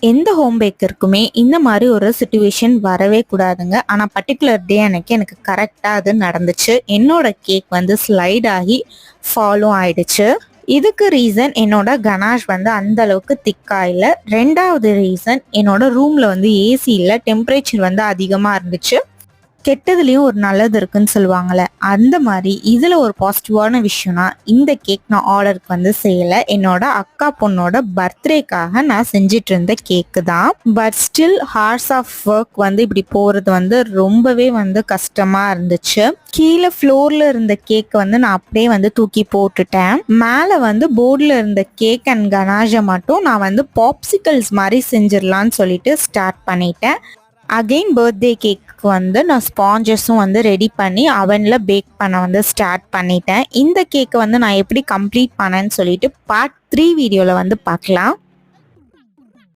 எந்த ஹோம் பேக்கருக்குமே இந்த மாதிரி ஒரு சிச்சுவேஷன் வரவே கூடாதுங்க. ஆனால் பர்டிகுலர் டே எனக்கு கரெக்டாக அது நடந்துச்சு. என்னோட கேக் வந்து ஸ்லைட் ஆகி ஃபாலோ ஆயிடுச்சு. இதுக்கு ரீசன் என்னோட கனாஷ் வந்து அந்த அளவுக்கு திக்கா இல்லை. ரெண்டாவது ரீசன் என்னோட ரூம்ல வந்து ஏசி இல்லை, டெம்பரேச்சர் வந்து அதிகமாக இருந்துச்சு. கெட்டதுலேயும் ஒரு நல்லது இருக்குன்னு சொல்லுவாங்கள்ல, அந்த மாதிரி இதில் ஒரு பாசிட்டிவான விஷயம்னா இந்த கேக் நான் ஆர்டருக்கு வந்து செய்யலை. என்னோட அக்கா பொண்ணோட பர்த்டேக்காக நான் செஞ்சிட்டு இருந்த கேக்கு தான். But still hours of work வந்து இப்படி போகிறது வந்து ரொம்பவே வந்து கஷ்டமாக இருந்துச்சு. கீழே ஃப்ளோரில் இருந்த கேக்கை வந்து நான் அப்படியே வந்து தூக்கி போட்டுட்டேன். மேலே வந்து போர்டில் இருந்த கேக் அண்ட் கனாஷை மட்டும் நான் வந்து பாப்சிக்கல்ஸ் மாதிரி செஞ்சிடலான்னு சொல்லிட்டு ஸ்டார்ட் பண்ணிட்டேன். அகெயின் பர்த்டே கேக்கு வந்து நான் ஸ்பாஞ்சஸும் வந்து ரெடி பண்ணி அவனில் பேக் பண்ண வந்து ஸ்டார்ட் பண்ணிட்டேன். இந்த கேக்கை வந்து நான் எப்படி கம்ப்ளீட் பண்ணேன்னு சொல்லிட்டு பார்ட் 3 வீடியோவில் வந்து பார்க்கலாம்.